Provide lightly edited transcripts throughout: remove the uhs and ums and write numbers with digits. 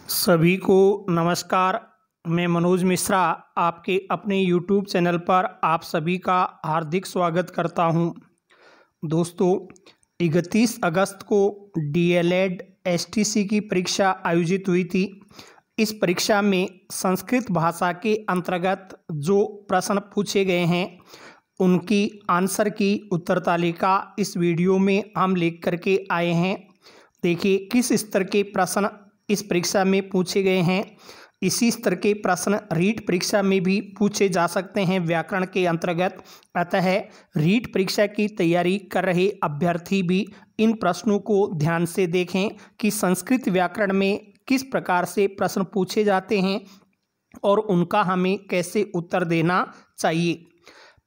सभी को नमस्कार। मैं मनोज मिश्रा आपके अपने YouTube चैनल पर आप सभी का हार्दिक स्वागत करता हूं। दोस्तों, 31 अगस्त को DLED STC की परीक्षा आयोजित हुई थी। इस परीक्षा में संस्कृत भाषा के अंतर्गत जो प्रश्न पूछे गए हैं उनकी आंसर की उत्तर तालिका इस वीडियो में हम लेकर करके आए हैं। देखिए किस स्तर के प्रश्न इस परीक्षा में पूछे गए हैं। इसी स्तर के प्रश्न रीट परीक्षा में भी पूछे जा सकते हैं व्याकरण के अंतर्गत। अतः रीट परीक्षा की तैयारी कर रहे अभ्यर्थी भी इन प्रश्नों को ध्यान से देखें कि संस्कृत व्याकरण में किस प्रकार से प्रश्न पूछे जाते हैं और उनका हमें कैसे उत्तर देना चाहिए।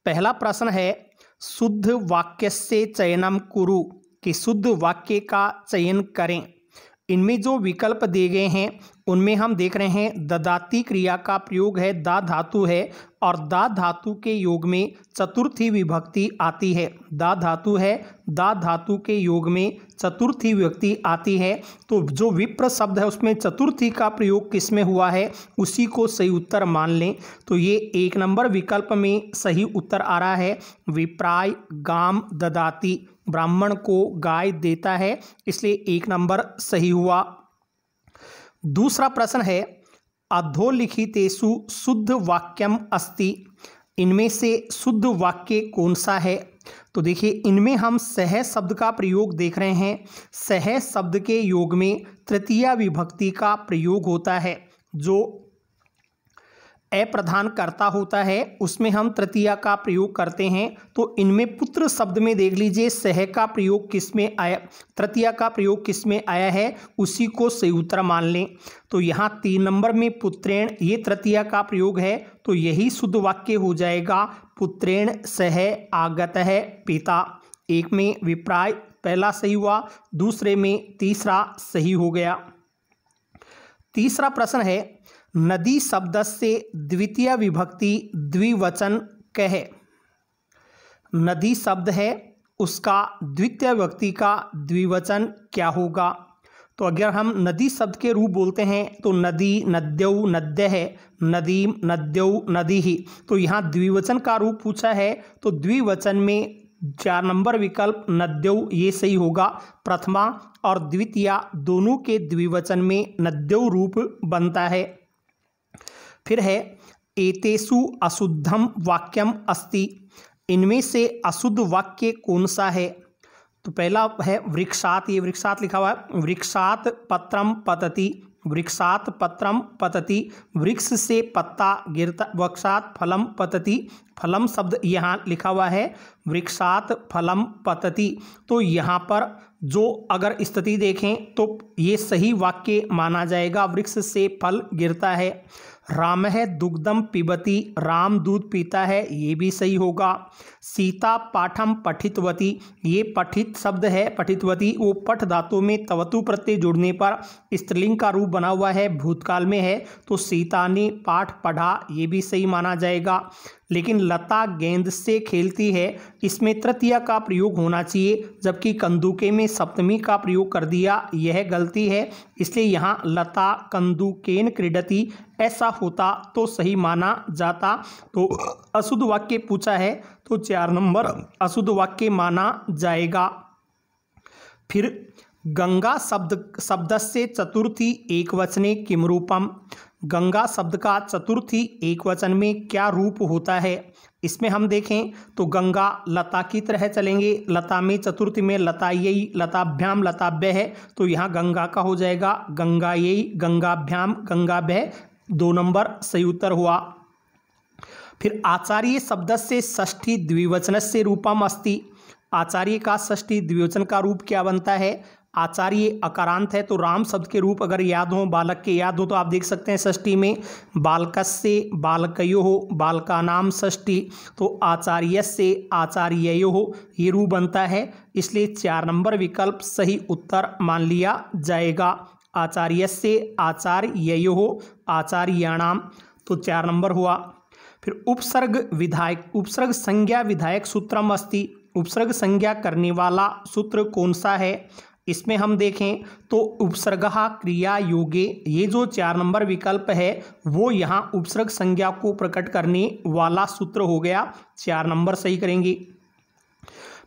पहला प्रश्न है, शुद्ध वाक्यस्य चयनम कुरु, कि शुद्ध वाक्य का चयन करें। इनमें जो विकल्प दिए गए हैं उनमें हम देख रहे हैं ददाती क्रिया का प्रयोग है, दा धातु है और दा धातु के योग में चतुर्थी विभक्ति आती है। दा धातु है, दा धातु के योग में चतुर्थी विभक्ति आती है। तो जो विप्र शब्द है उसमें चतुर्थी का प्रयोग किसमें हुआ है उसी को सही उत्तर मान लें। तो ये 1 नंबर विकल्प में सही उत्तर आ रहा है। विप्राय गाम ददाती, ब्राह्मण को गाय देता है, इसलिए 1 नंबर सही हुआ। दूसरा प्रश्न है, अधोलिखितेषु शुद्ध वाक्यम अस्ति, इनमें से शुद्ध वाक्य कौन सा है। तो देखिए इनमें हम सह शब्द का प्रयोग देख रहे हैं। सह शब्द के योग में तृतीया विभक्ति का प्रयोग होता है। जो अप्रधान कर्ता होता है उसमें हम तृतीया का प्रयोग करते हैं। तो इनमें पुत्र शब्द में देख लीजिए सह का प्रयोग किस में आया, तृतीया का प्रयोग किस में आया है उसी को सही उत्तर मान लें। तो यहाँ 3 नंबर में पुत्रेण, ये तृतीया का प्रयोग है तो यही शुद्ध वाक्य हो जाएगा। पुत्रेण सह आगत है पिता। एक में विप्राय पहला सही हुआ, दूसरे में तीसरा सही हो गया। तीसरा प्रश्न है, नदी शब्द से द्वितीय विभक्ति द्विवचन कह। नदी शब्द है उसका द्वितीय विभक्ति का द्विवचन क्या होगा। तो अगर हम नदी शब्द के रूप बोलते हैं तो नदी नद्यौ नद्य है, नदीम नद्यौ नदी ही। तो यहाँ द्विवचन का रूप पूछा है तो द्विवचन में 4 नंबर विकल्प नद्यौ ये सही होगा। प्रथमा और द्वितीया दोनों के द्विवचन में नद्यौ रूप बनता है। फिर है, एतेषु अशुद्धम वाक्यम अस्ति, इनमें से अशुद्ध वाक्य कौन सा है। तो पहला है वृक्षात, ये वृक्षात लिखा हुआ है। वृक्षात पत्रम पतति, वृक्षात पत्रम पतति, वृक्ष से पत्ता गिरता। वृक्षात फलम पतति, फलम शब्द यहाँ लिखा हुआ है, वृक्षात फलम पतति। तो यहाँ पर जो अगर स्थिति देखें तो ये सही वाक्य माना जाएगा, वृक्ष से फल गिरता है। राम है दुग्धम पिबती, राम दूध पीता है, ये भी सही होगा। सीता पाठम पठितवती, ये पठित शब्द है, पठितवती वो पठ धातु में तवतु प्रत्यय जुड़ने पर स्त्रीलिंग का रूप बना हुआ है, भूतकाल में है तो सीता ने पाठ पढ़ा, ये भी सही माना जाएगा। लेकिन लता गेंद से खेलती है, इसमें तृतीया का प्रयोग होना चाहिए, जबकि कंदुके में सप्तमी का प्रयोग कर दिया, यह गलती है। इसलिए यहाँ लता कंदुकेन क्रीडति ऐसा होता तो सही माना जाता। तो अशुद्ध वाक्य पूछा है तो 4 नंबर अशुद्ध वाक्य माना जाएगा। फिर गंगा शब्द से चतुर्थी एकवचने किम रूपम, गंगा शब्द का चतुर्थी एकवचन में क्या रूप होता है। इसमें हम देखें तो गंगा लता की तरह चलेंगे, लता में चतुर्थी में लतायै, लताभ्याम लताभ्य है तो यहाँ गंगा का हो जाएगा गंगायै, गंगाभ्याम गंगाभ्य, 2 नंबर सही उत्तर हुआ। फिर आचार्य शब्द से षष्ठी द्विवचन से रूपम अस्ति, आचार्य का षष्ठी द्विवचन का रूप क्या बनता है। आचार्य अकारांत है तो राम शब्द के रूप अगर याद हो, बालक के याद हो तो आप देख सकते हैं षष्ठी में बालकस्य बालकयोः बालकानाम षष्ठी, तो आचार्यस्य आचार्ययोः ये रूप बनता है। इसलिए 4 नंबर विकल्प सही उत्तर मान लिया जाएगा। आचार्यस्य आचार्ययोः आचार्याणाम, तो 4 नंबर हुआ। फिर उपसर्ग विधायक, उपसर्ग संज्ञा विधायक सूत्रम अस्ति, उपसर्ग संज्ञा करने वाला सूत्र कौन सा है। इसमें हम देखें तो उपसर्गः क्रिया योगे, ये जो 4 नंबर विकल्प है वो यहाँ उपसर्ग संज्ञा को प्रकट करने वाला सूत्र हो गया, 4 नंबर सही करेंगे।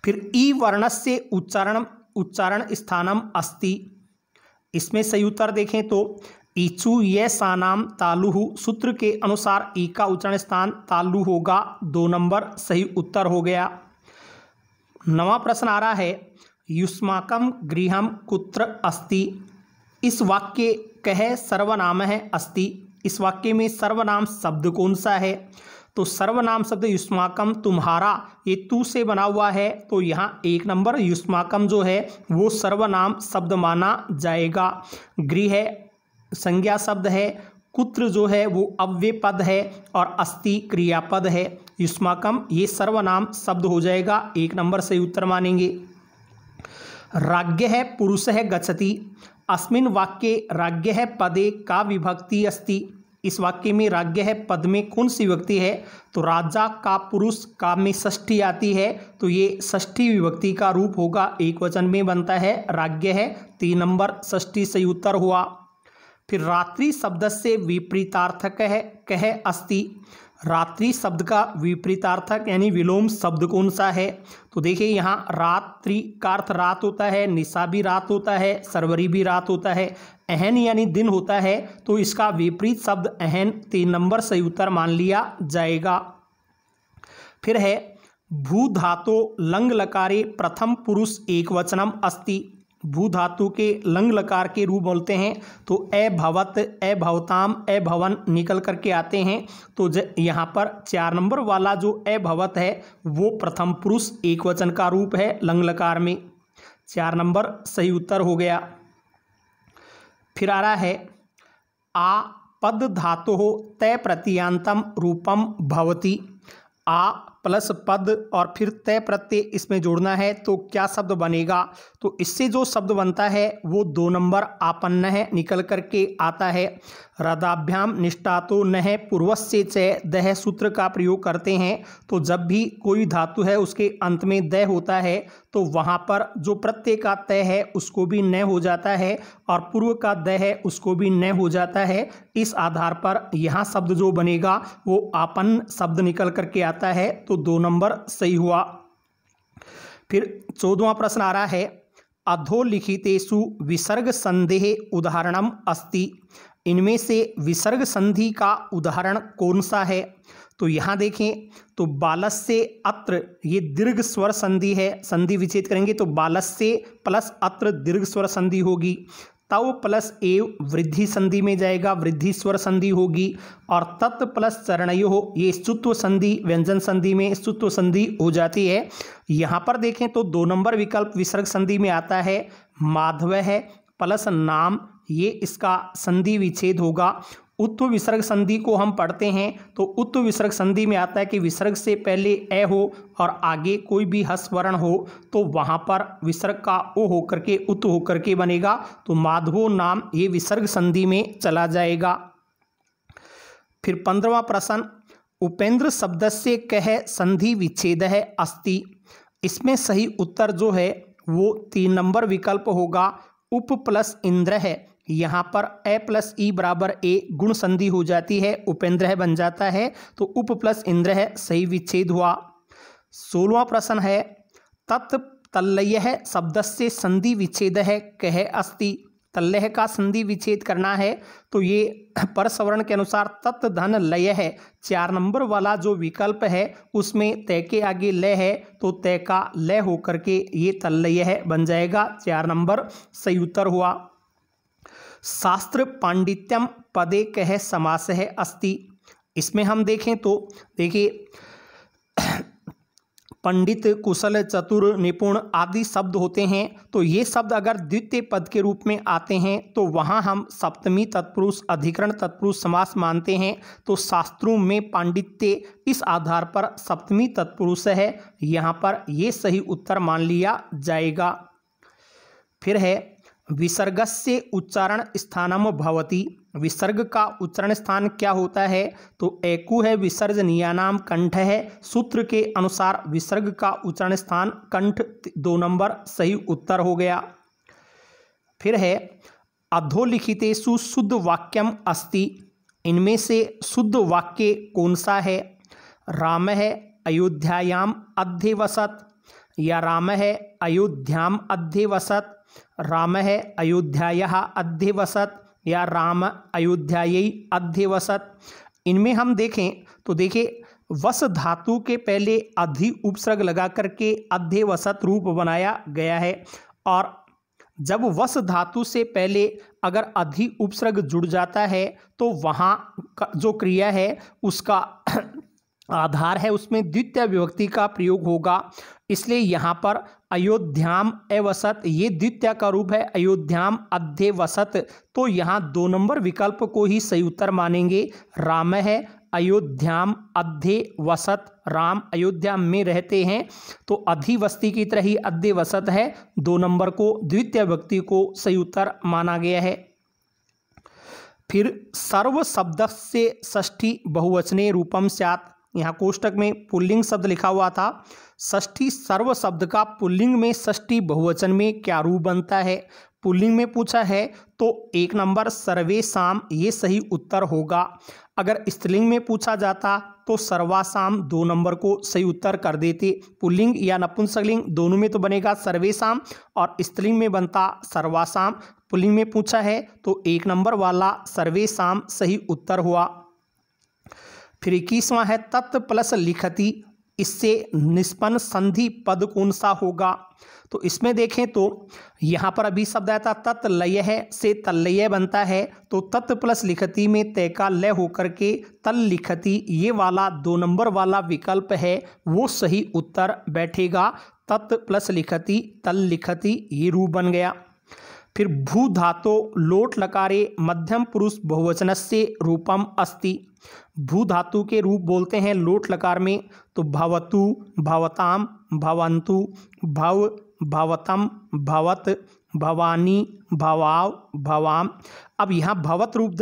फिर ई वर्णस्य उच्चारण स्थानम अस्ति, इसमें सही उत्तर देखें तो ईचु ये सानाम तालुहु, सूत्र के अनुसार ई का उच्चारण स्थान तालु होगा, 2 नंबर सही उत्तर हो गया। 9वां प्रश्न आ रहा है युष्माकं गृहं कुत्र अस्ति, इस वाक्य कह सर्वनाम है अस्ति, इस वाक्य में सर्वनाम शब्द कौन सा है? तो सर्वनाम शब्द युष्माकं तुम्हारा, ये तू से बना हुआ है, तो यहाँ 1 नंबर युष्माकं जो है वो सर्वनाम शब्द माना जाएगा। गृह संज्ञा शब्द है, कुत्र जो है वो अव्यय पद है और अस्ति क्रियापद है। युष्माकं ये सर्वनाम शब्द हो जाएगा, 1 नंबर सही उत्तर मानेंगे। राज्ञः पुरुषः गच्छति, अस्मिन् वाक्ये राज्ञः पदे का विभक्ति अस्ति, इस वाक्य में राज्ञः पद में कौन सी विभक्ति है? तो राजा का पुरुष का में षष्ठी आती है, तो ये षष्ठी विभक्ति का रूप होगा, एक वचन में बनता है राज्ञः, 3 नंबर षष्ठी सही उत्तर हुआ। फिर रात्रि शब्द से विपरीतार्थक है कह अस्ति, रात्रि शब्द का विपरीतार्थक यानी विलोम शब्द कौन सा है? तो देखिए यहाँ रात्रि का अर्थ रात होता है, निशा भी रात होता है, सरवरी भी रात होता है, अहन यानी दिन होता है, तो इसका विपरीत शब्द अहन, 3 नंबर सही उत्तर मान लिया जाएगा। फिर है भू धातु लंग लकारे प्रथम पुरुष एकवचनम अस्ति, भू धातु के लंग लकार के रूप बोलते हैं तो अभवत, अभवताम, अभवन निकल करके आते हैं, तो यहाँ पर 4 नंबर वाला जो अभवत है वो प्रथम पुरुष एकवचन का रूप है लंग लकार में, 4 नंबर सही उत्तर हो गया। फिर आ रहा है आ पद धातु हो तय प्रत्ययांतम रूपम भवति, आ प्लस पद और फिर तय प्रत्यय इसमें जोड़ना है तो क्या शब्द बनेगा? तो इससे जो शब्द बनता है वो 2 नंबर आपन्न है निकल करके आता है। रदाभ्याम निष्ठातो नह पूर्वस्य च दह सूत्र का प्रयोग करते हैं, तो जब भी कोई धातु है उसके अंत में द होता है तो वहाँ पर जो प्रत्यय का तय है उसको भी न हो जाता है और पूर्व का द है उसको भी न हो जाता है। इस आधार पर यहाँ शब्द जो बनेगा वो आपन्न शब्द निकल करके आता है, तो 2 नंबर सही हुआ। फिर 14वां प्रश्न आ रहा है अधोलिखितेषु विसर्ग संधेः उदाहरणम अस्ति, इनमें से विसर्ग संधि का उदाहरण कौन सा है? तो यहाँ देखें तो बालस्य अत्र, ये दीर्घ स्वर संधि है, संधि विच्छेद करेंगे तो बालस्य प्लस अत्र दीर्घ स्वर संधि होगी, तव प्लस एव वृद्धि संधि में जाएगा, वृद्धि स्वर संधि होगी, और तत् प्लस चरणयो ये स्तुत्व संधि व्यंजन संधि में स्तुत्व संधि हो जाती है। यहाँ पर देखें तो 2 नंबर विकल्प विसर्ग संधि में आता है, माधव है प्लस नाम, ये इसका संधि विच्छेद होगा। उत्व विसर्ग संधि को हम पढ़ते हैं तो उत्व विसर्ग संधि में आता है कि विसर्ग से पहले ए हो और आगे कोई भी हस वर्ण हो तो वहाँ पर विसर्ग का ओ होकर के उत्व होकर के बनेगा, तो माधवो नाम ये विसर्ग संधि में चला जाएगा। फिर 15वां प्रश्न उपेंद्र शब्द से कह संधि विच्छेद है अस्ति, इसमें सही उत्तर जो है वो 3 नंबर विकल्प होगा, उप प्लस इंद्र है, यहाँ पर ए प्लस ई बराबर ए गुण संधि हो जाती है, उपेंद्र है बन जाता है, तो उप प्लस इंद्र है सही विच्छेद हुआ। 16वां प्रश्न है तत् तल्लयः शब्द से संधि विच्छेद है कह अस्ति, तल्लय का संधि विच्छेद करना है तो ये परसवर्ण के अनुसार तत् धन लय है, 4 नंबर वाला जो विकल्प है उसमें तय के आगे लय है तो तय का लय होकर के ये तल्लय है बन जाएगा, 4 नंबर सही उत्तर हुआ। शास्त्र पांडित्यम पदे कह समास है अस्ति, इसमें हम देखें तो देखिए पंडित, कुशल, चतुर, निपुण आदि शब्द होते हैं, तो ये शब्द अगर द्वितीय पद के रूप में आते हैं तो वहाँ हम सप्तमी तत्पुरुष अधिकरण तत्पुरुष समास मानते हैं, तो शास्त्रों में पांडित्य इस आधार पर सप्तमी तत्पुरुष है, यहाँ पर ये सही उत्तर मान लिया जाएगा। फिर है विसर्गस्य उच्चारण स्थानम भवति, विसर्ग का उच्चारण स्थान क्या होता है? तो एकु है विसर्जनीयानाम कंठ है, सूत्र के अनुसार विसर्ग का उच्चारण स्थान कंठ, 2 नंबर सही उत्तर हो गया। फिर है अधोलिखितेषु शुद्ध वाक्यम अस्ति, इनमें से शुद्ध वाक्य कौन सा है? राम है अयोध्यायाम अध्यवसत, या राम है अयोध्याम अध्यवसत, राम है अयोध्यायाः अध्यवसत, या राम अयोध्यायै अध्यवसत। इनमें हम देखें तो देखिए वस धातु के पहले अधि उपसर्ग लगा करके अध्यवसत रूप बनाया गया है, और जब वस धातु से पहले अगर अधि उपसर्ग जुड़ जाता है तो वहाँ जो क्रिया है उसका आधार है उसमें द्वितीय विभक्ति का प्रयोग होगा। इसलिए यहाँ पर अयोध्याम अवसत ये द्वितीय का रूप है, अयोध्याम अध्यवसत, तो यहाँ 2 नंबर विकल्प को ही सही उत्तर मानेंगे। राम है अयोध्याम अध्यवसत, राम अयोध्या में रहते हैं, तो अधिवस्ती की तरह ही अध्यवसत है, 2 नंबर को द्वितीय विभक्ति को सही उत्तर माना गया है। फिर सर्व शब्दस्य षष्ठी बहुवचने रूपम स्यात्, यहाँ कोष्टक में पुल्लिंग शब्द लिखा हुआ था, षष्ठी सर्व शब्द का पुल्लिंग में षष्ठी बहुवचन में क्या रूप बनता है? पुल्लिंग में पूछा है तो 1 नंबर सर्वेषाम ये सही उत्तर होगा। अगर स्त्रीलिंग में पूछा जाता तो सर्वासाम 2 नंबर को सही उत्तर कर देते। पुल्लिंग या नपुंसकलिंग दोनों में तो बनेगा सर्वेषाम, और स्त्रीलिंग में बनता सर्वासाम। पुल्लिंग में पूछा है तो 1 नंबर वाला सर्वेषाम सही उत्तर हुआ। फिर 21वां है तत् प्लस लिखति, इससे निष्पन्न संधि पद कौन सा होगा? तो इसमें देखें तो यहाँ पर अभी शब्द आया था तत्लय है से तल्लय बनता है, तो तत् प्लस लिखति में तय का लय होकर के तल लिखति ये वाला 2 नंबर वाला विकल्प है वो सही उत्तर बैठेगा। तत् प्लस लिखति तल लिखति ये रूप बन गया। फिर भू धातो लोट लकारे मध्यम पुरुष बहुवचनस्य रूपम अस्ति, भू धातु के रूप बोलते हैं लोट लकार में, तो भवतु भवताम भवन्तु भव भवतम भवत भवानी भवाव भवाम। अब यहाँ भवत रूप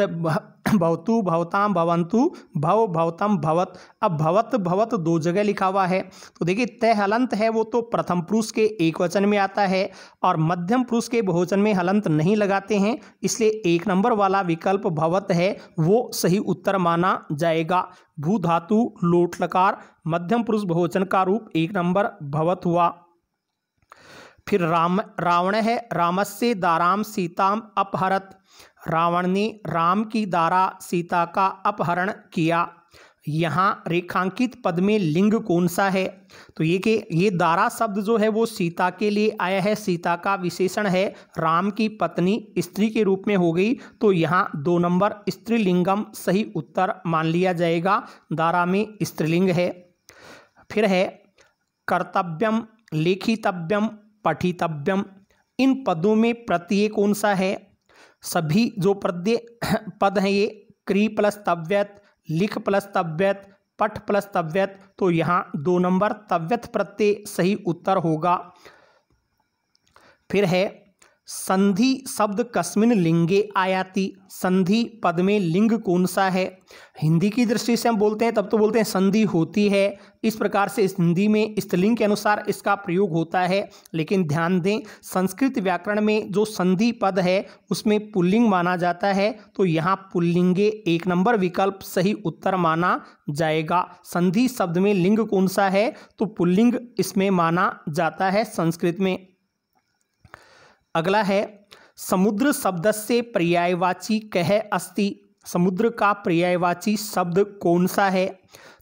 भवतु भवताम भवन्तु भव भवतम भवत, अब भवत भवत 2 जगह लिखा हुआ है, तो देखिए तय हलंत है वो तो प्रथम पुरुष के एक वचन में आता है और मध्यम पुरुष के बहुवचन में हलंत नहीं लगाते हैं, इसलिए 1 नंबर वाला विकल्प भवत है वो सही उत्तर माना जाएगा। भू धातु लोट लकार मध्यम पुरुष बहुवचन का रूप 1 नंबर भवत हुआ। फिर रावण है रामस्य दाराम सीताम अपहरत, रावण ने राम की दारा सीता का अपहरण किया। यहाँ रेखांकित पद में लिंग कौन सा है? तो ये दारा शब्द जो है वो सीता के लिए आया है, सीता का विशेषण है, राम की पत्नी स्त्री के रूप में हो गई, तो यहाँ 2 नंबर स्त्रीलिंगम सही उत्तर मान लिया जाएगा, दारा में स्त्रीलिंग है। फिर है कर्तव्यम लेखितव्यम पठितव्यम, इन पदों में प्रत्यय कौन सा है? सभी जो प्रत्यय पद हैं ये क्री प्लस तव्यत, लिख प्लस तव्यत, पठ प्लस तव्यत, तो यहाँ 2 नंबर तव्यत प्रत्यय सही उत्तर होगा। फिर है संधि शब्द कस्मिन लिंगे आयाति, संधि पद में लिंग कौन सा है? हिंदी की दृष्टि से हम बोलते हैं तब तो बोलते हैं संधि होती है, इस प्रकार से इस हिंदी में स्त्रीलिंग के अनुसार इसका प्रयोग होता है, लेकिन ध्यान दें संस्कृत व्याकरण में जो संधि पद है उसमें पुल्लिंग माना जाता है, तो यहाँ पुल्लिंगे 1 नंबर विकल्प सही उत्तर माना जाएगा। संधि शब्द में लिंग कौन सा है? तो पुल्लिंग इसमें माना जाता है संस्कृत में। अगला है समुद्र शब्दस्य पर्यायवाची कह अस्ति, समुद्र का पर्यायवाची शब्द कौन सा है?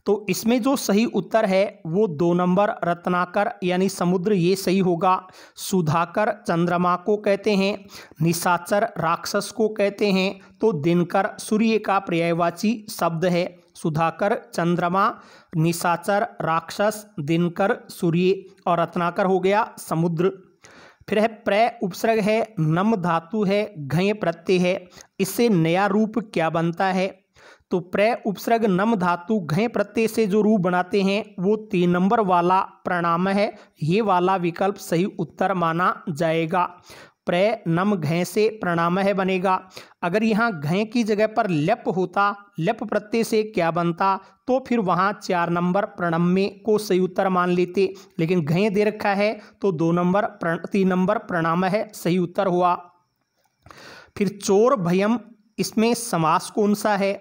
तो इसमें जो सही उत्तर है वो 2 नंबर रत्नाकर यानी समुद्र ये सही होगा। सुधाकर चंद्रमा को कहते हैं, निशाचर राक्षस को कहते हैं, तो दिनकर सूर्य का पर्यायवाची शब्द है। सुधाकर चंद्रमा, निशाचर राक्षस, दिनकर सूर्य, और रत्नाकर हो गया समुद्र। फिर है प्रय उपसर्ग है, नम धातु है, घय प्रत्यय है, इससे नया रूप क्या बनता है? तो प्रय उपसर्ग नम धातु घय प्रत्यय से जो रूप बनाते हैं वो 3 नंबर वाला प्रणाम है, ये वाला विकल्प सही उत्तर माना जाएगा। प्रय नम घय से प्रणाम है बनेगा। अगर यहाँ घय की जगह पर लप होता, लप प्रत्यय से क्या बनता, तो फिर वहाँ 4 नंबर प्रणम्य को सही उत्तर मान लेते, लेकिन घय दे रखा है तो 3 नंबर प्रणाम है सही उत्तर हुआ। फिर चोर भयम, इसमें समास कौन सा है?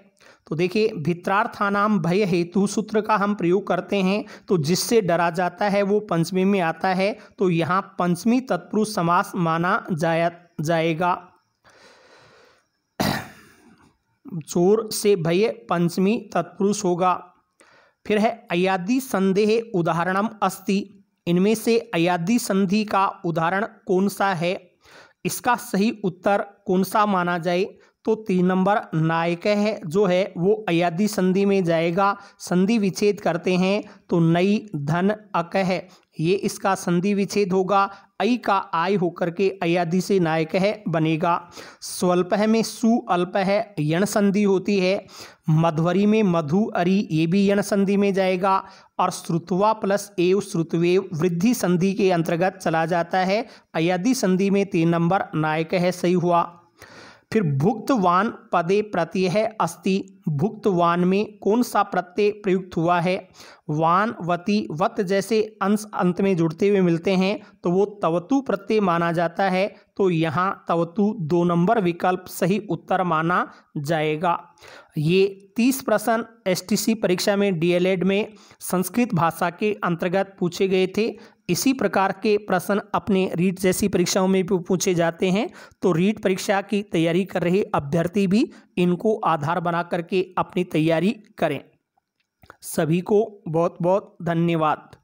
तो देखिए भित्रार्थानाम भय हेतु सूत्र का हम प्रयोग करते हैं, तो जिससे डरा जाता है वो पंचमी में आता है, तो यहाँ पंचमी तत्पुरुष समास माना जाएगा। चोर से भय पंचमी तत्पुरुष होगा। फिर है अयादि संदेह उदाहरणम अस्ति, इनमें से अयादि संधि का उदाहरण कौन सा है? इसका सही उत्तर कौन सा माना जाए? तो 3 नंबर नायक है जो है वो अयादि संधि में जाएगा। संधि विच्छेद करते हैं तो नई धन अक है, ये इसका संधि विच्छेद होगा। ऐ का आय होकर के अयादि से नायक है बनेगा। स्वल्प है में सु अल्प है, यण संधि होती है। मध्वरी में मधु अरि, ये भी यण संधि में जाएगा। और श्रुत्वा प्लस एव श्रुतवेव वृद्धि संधि के अंतर्गत चला जाता है। अयादि संधि में 3 नंबर नायक है, सही हुआ। फिर भुक्तवान पदे प्रत्यय अस्ति, भुक्तवान में कौन सा प्रत्यय प्रयुक्त हुआ है? वान वती वत जैसे अंश अंत में जुड़ते हुए मिलते हैं तो वो तवतु प्रत्यय माना जाता है, तो यहाँ तवतु 2 नंबर विकल्प सही उत्तर माना जाएगा। ये 30 प्रश्न एसटीसी परीक्षा में डीएलएड में संस्कृत भाषा के अंतर्गत पूछे गए थे। इसी प्रकार के प्रश्न अपने रीट जैसी परीक्षाओं में भी पूछे जाते हैं, तो रीट परीक्षा की तैयारी कर रहे अभ्यर्थी भी इनको आधार बना करके अपनी तैयारी करें। सभी को बहुत बहुत धन्यवाद।